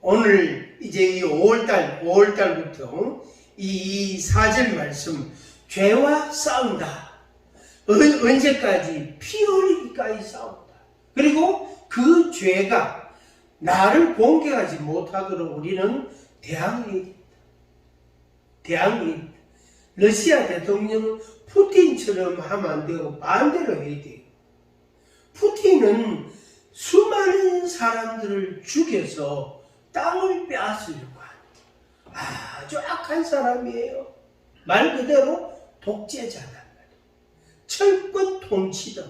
오늘 이제 이 5월달부터 이 4절 말씀, 죄와 싸운다. 언제까지? 피 흘리기까지 싸운다. 그리고 그 죄가 나를 공격하지 못하도록 우리는 대항해야 된다. 대항해야 된다. 러시아 대통령 푸틴처럼 하면 안 되고 반대로 해야 돼요. 푸틴은 수많은 사람들을 죽여서 땅을 빼앗으려고 합니다. 아주 악한 사람이에요. 말 그대로 독재자란 말이에요. 철권 통치다.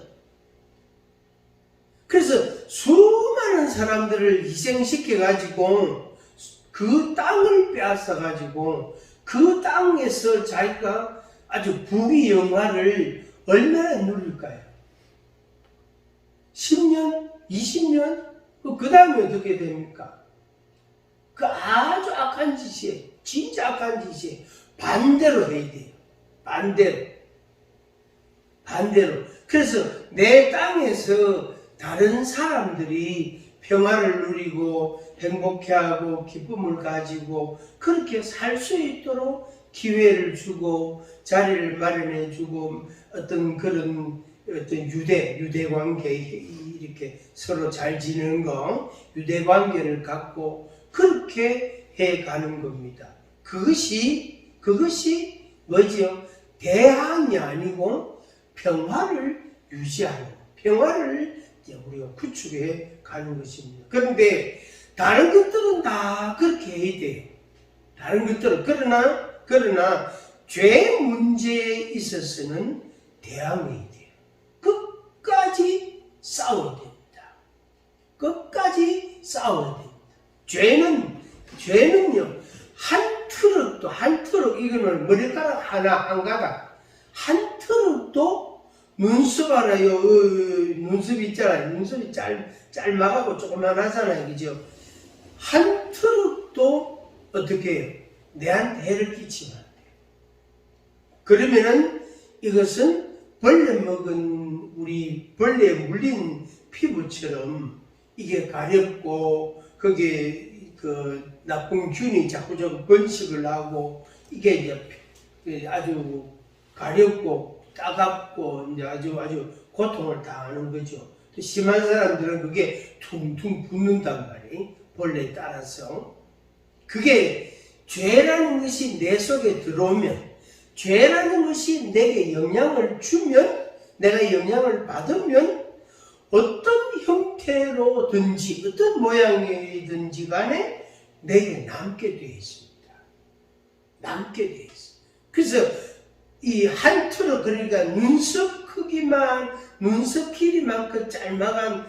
그래서 수많은 사람들을 희생시켜가지고 그 땅을 빼앗아가지고 그 땅에서 자기가 아주 부귀영화를 얼마나 누릴까요? 10년? 20년? 그 다음에 어떻게 됩니까? 그 아주 악한 짓이에요. 진짜 악한 짓이에요. 반대로 해야 돼요. 반대로. 그래서 내 땅에서 다른 사람들이 평화를 누리고 행복해하고 기쁨을 가지고 그렇게 살 수 있도록 기회를 주고 자리를 마련해 주고 어떤 그런 유대 관계, 이렇게 서로 잘 지내는 거, 유대 관계를 갖고 그렇게 해 가는 겁니다. 그것이 뭐지요? 대항이 아니고 평화를 유지하는, 평화를 우리가 구축해 가는 것입니다. 그런데 다른 것들은 다 그렇게 해야 돼요. 다른 것들은. 그러나 죄 문제에 있어서는 대항해야 돼요. 끝까지 싸워야 됩니다. 끝까지 싸워야 됩니다. 죄는요, 한 트럭, 이거는 머리카락 한 가닥, 한 트럭도 눈썹 알아요. 눈썹 있잖아요. 눈썹이 짤막하고 조그만하잖아요. 그죠? 한 트럭도 어떻게 해요? 내한테 해를 끼치면 안 돼요. 그러면은 이것은 벌레 먹은 우리 벌레에 물린 피부처럼 이게 가렵고 거기에 그 나쁜 균이 자꾸 번식을 하고 이게 이제 아주 가렵고 따갑고 이제 아주 고통을 당하는 거죠. 또 심한 사람들은 그게 퉁퉁 붓는단 말이에요. 벌레에 따라서. 그게 죄라는 것이 내 속에 들어오면, 죄라는 것이 내게 영향을 주면, 내가 영향을 받으면 어떤 형태로든지 어떤 모양이든지 간에 내게 남게 되어 있습니다. 남게 되어 있습니다. 그래서 이 한 트럭, 그러니까 눈썹 크기만, 눈썹 길이만큼 짤막한,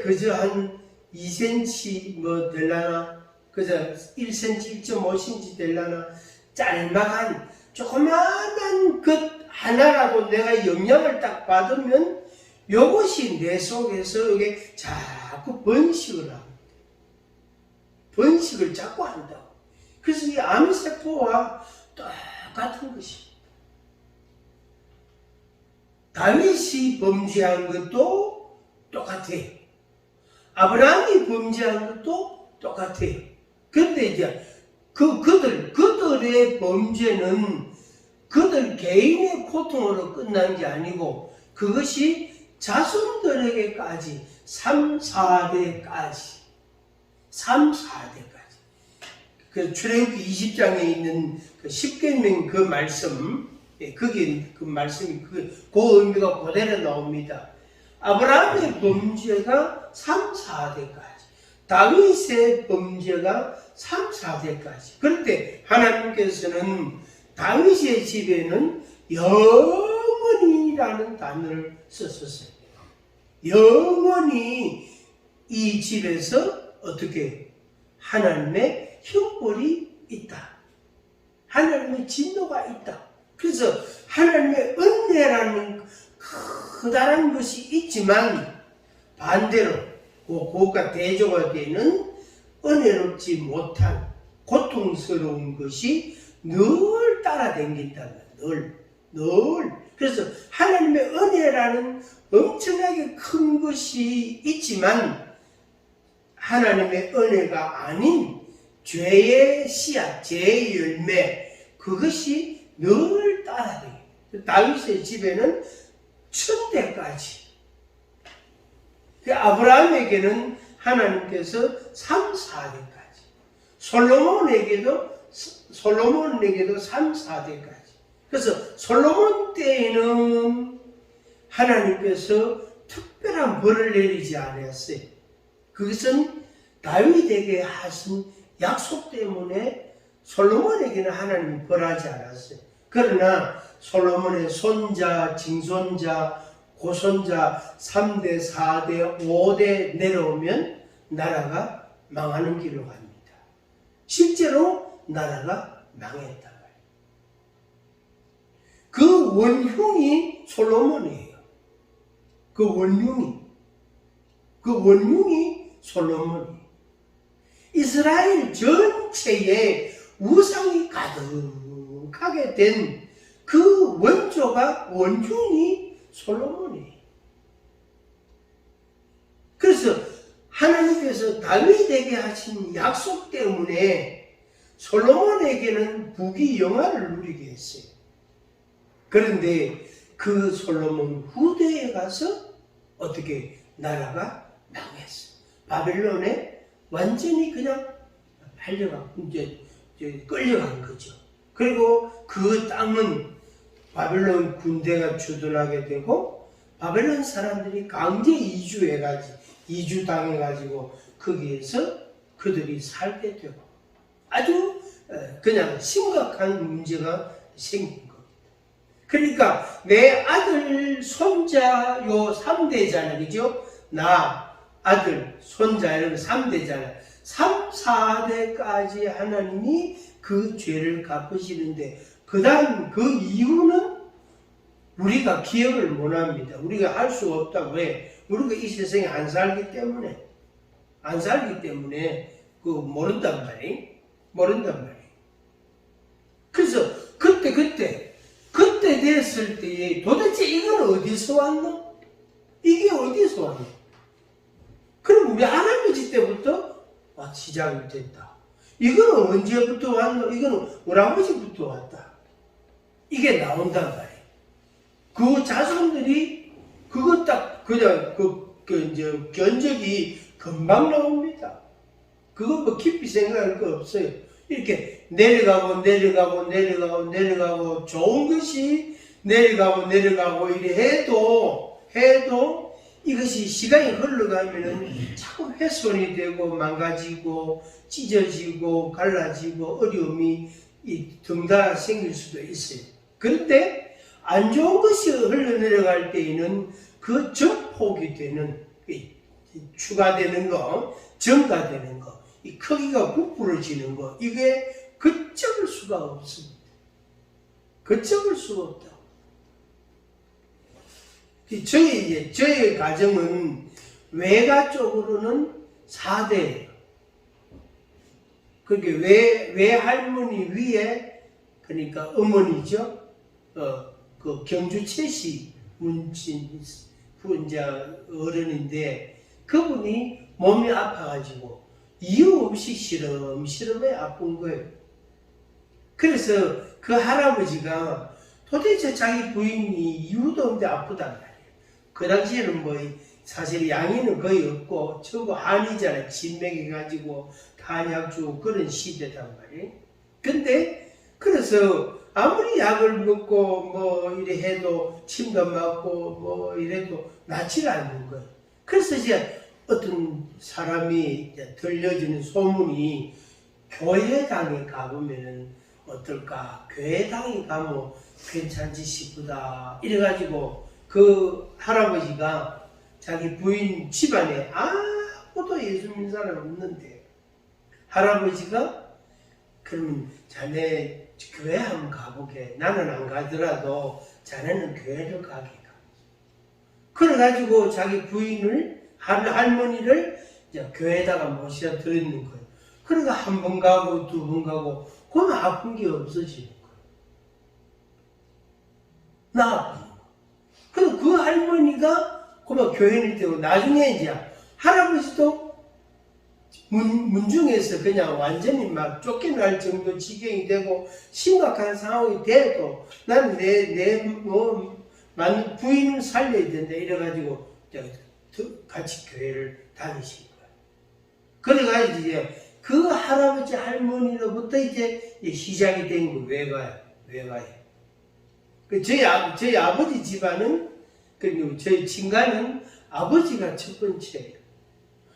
그저 한 2cm 뭐 될라나, 그저 1cm, 1.5cm 될라나, 짤막한, 조그마한 것 하나라도 내가 영향을 딱 받으면 이것이 내 속에서 이게 자꾸 번식을 합니다. 번식을 자꾸 한다고. 그래서 이 암세포와 똑같은 것입니다. 다윗이 범죄한 것도 똑같아요. 아브라함이 범죄한 것도 똑같아요. 그런데 이제 그들의 범죄는 그들 개인의 고통으로 끝난 게 아니고 그것이 자손들에게까지 3, 4대까지 그 출애굽기 20장에 있는 그 10계명 그 말씀, 거기 그 말씀이 그 의미가 그대로 나옵니다. 아브라함의 범죄가 3, 4대까지, 다윗의 범죄가 3, 4대까지. 그런데 하나님께서는 다윗의 집에는 영원히라는 단어를 썼었어요. 영원히 이 집에서 어떻게 하나님의 형벌이 있다. 하나님의 진노가 있다. 그래서 하나님의 은혜라는 커다란 것이 있지만 반대로 그것과 대조가 되는 은혜롭지 못한 고통스러운 것이 늘 따라다닌다는 늘. 그래서 하나님의 은혜라는 엄청나게 큰 것이 있지만 하나님의 은혜가 아닌 죄의 씨앗, 죄의 열매, 그것이 늘 따라다녀요. 다윗의 집에는 1000대까지. 아브라함에게는 하나님께서 3, 4대까지. 솔로몬에게도 3, 4대까지. 그래서 솔로몬 때에는 하나님께서 특별한 벌을 내리지 않았어요. 그것은 다윗에게 하신 약속 때문에 솔로몬에게는 하나님이 벌하지 않았어요. 그러나 솔로몬의 손자, 증손자, 고손자 3대, 4대, 5대 내려오면 나라가 망하는 길로 갑니다. 실제로 나라가 망했단 말이에요. 그 원흉이 솔로몬이에요. 그 원흉이 솔로몬이에요. 이스라엘 전체에 우상이 가득하게 된 그 원흉이 솔로몬이에요. 그래서 하나님께서 다윗에게 하신 약속 때문에 솔로몬에게는 부귀 영화를 누리게 했어요. 그런데 그 솔로몬 후대에 가서 어떻게 나라가 망했어요. 바벨론에 완전히 그냥 끌려간 거죠. 그리고 그 땅은 바벨론 군대가 주둔하게 되고 바벨론 사람들이 강제 이주당해가지고 거기에서 그들이 살게 되고 아주 그냥 심각한 문제가 생긴 겁니다. 그러니까 내 아들, 손자 요 3대잖아요. 그죠? 나, 아들, 손자 이런 3대잖아요. 3, 4대까지 하나님이 그 죄를 갚으시는데 그 다음 그 이유는 우리가 기억을 못합니다. 우리가 알 수 없다고 해. 우리가 이 세상에 안 살기 때문에 모른단 말이에요. 그래서 그때 됐을 때에 도대체 이건 어디서 왔노? 이게 어디서 왔노? 그럼 우리 할아버지 때부터 시작이 됐다. 이거는 언제부터 왔노? 이거는 우리 아버지부터 왔다. 이게 나온단 말이에요. 그 자손들이 그거 딱 그냥 견적이 금방 나옵니다. 그거 뭐 깊이 생각할 거 없어요. 이렇게 내려가고 좋은 것이 내려가고 이래 해도 이것이 시간이 흘러가면은 자꾸 훼손이 되고 망가지고 찢어지고 갈라지고 어려움이 덩달아 생길 수도 있어요. 그런데 안 좋은 것이 흘러내려갈 때에는 그 전폭이 되는 추가되는 거, 증가되는 거, 이 크기가 부풀어지는 거, 이게 걷잡을 수가 없습니다. 걷잡을 수가 없다. 저희 가정은 외가 쪽으로는 4대예요. 그게 외할머니 위에, 그러니까 어머니죠. 그 경주 최씨 문친 어른인데 그분이 몸이 아파가지고 이유 없이 시름시름해 아픈 거예요. 그래서 그 할아버지가 도대체 자기 부인이 이유도 없는데 아프단 말이에요. 그 당시에는 사실 양이는 거의 없고 전부 한이잖아요. 진맥해가지고 한약 주고 그런 시대단 말이에요. 근데 그래서 아무리 약을 먹고 이래 해도 침도 맞고 이래도 낫질 않는 거예요. 그래서 이제 어떤 사람이 들려지는 소문이 교회당에 가보면은 어떨까? 교회당에 가면 괜찮지 싶다. 이래가지고 그 할아버지가 자기 부인 집안에 아무도 예수 믿는 사람 없는데 할아버지가 그러면 자네 교회 한번 가보게. 나는 안 가더라도 자네는 교회를 가게 가. 그래가지고 자기 부인을 할머니를 교회에다가 모셔 드리는 거예요. 그러니까 한 번 가고 두 번 가고 그러면 아픈 게 없어지는 거예요. 나 아픈 거. 그럼 그 할머니가 그만 교인이 되고 나중에 이제 할아버지도 문중에서 그냥 완전히 막 쫓겨날 정도 지경이 되고 심각한 상황이 돼도 나는 맞는 부인을 살려야 된다 이래가지고 같이 교회를 다니신 거예요. 그래가지고 이제 그 할아버지 할머니로부터 이제 시작이 된 거예요. 외가요. 저희 아버지 집안은, 그리고 저희 친가는 아버지가 첫 번째예요.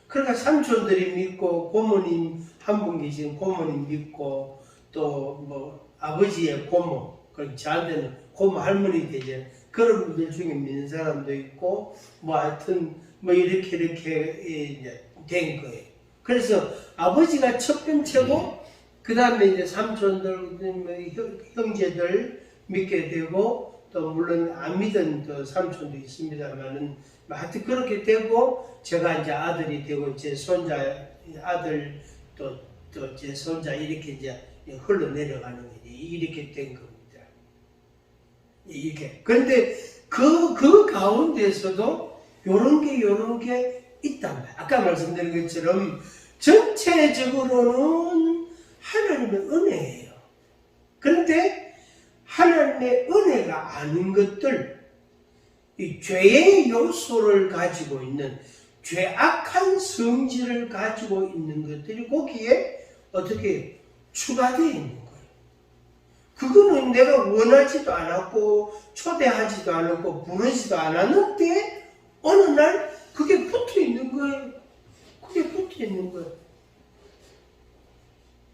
그러니까 삼촌들이 믿고, 고모님 한 분 계신 고모님 믿고, 또 뭐 아버지의 고모, 그리고 저한테는 고모 할머니 되죠. 그런 분들 중에 믿는 사람도 있고, 뭐 하여튼 뭐 이렇게 이제 된 거예요. 그래서 아버지가 첫 번째고, 그 다음에 이제 삼촌들, 형제들 믿게 되고, 또 물론 안 믿은 또 삼촌도 있습니다만은, 하여튼 그렇게 되고, 제가 이제 아들이 되고, 제 손자, 아들, 또 제 손자, 이렇게 이제 흘러내려가는 거지. 이렇게 된 겁니다. 이렇게. 그런데 그 가운데서도 요런 게 있단 말이에요. 아까 말씀드린 것처럼 전체적으로는 하나님의 은혜예요. 그런데 하나님의 은혜가 아닌 것들, 이 죄의 요소를 가지고 있는, 죄악한 성질을 가지고 있는 것들이 거기에 어떻게 추가되어 있는 거예요. 그거는 내가 원하지도 않았고 초대하지도 않았고 부르지도 않았는데 어느 날 그게 붙어 있는 거예요. 그게 붙어 있는 거예요.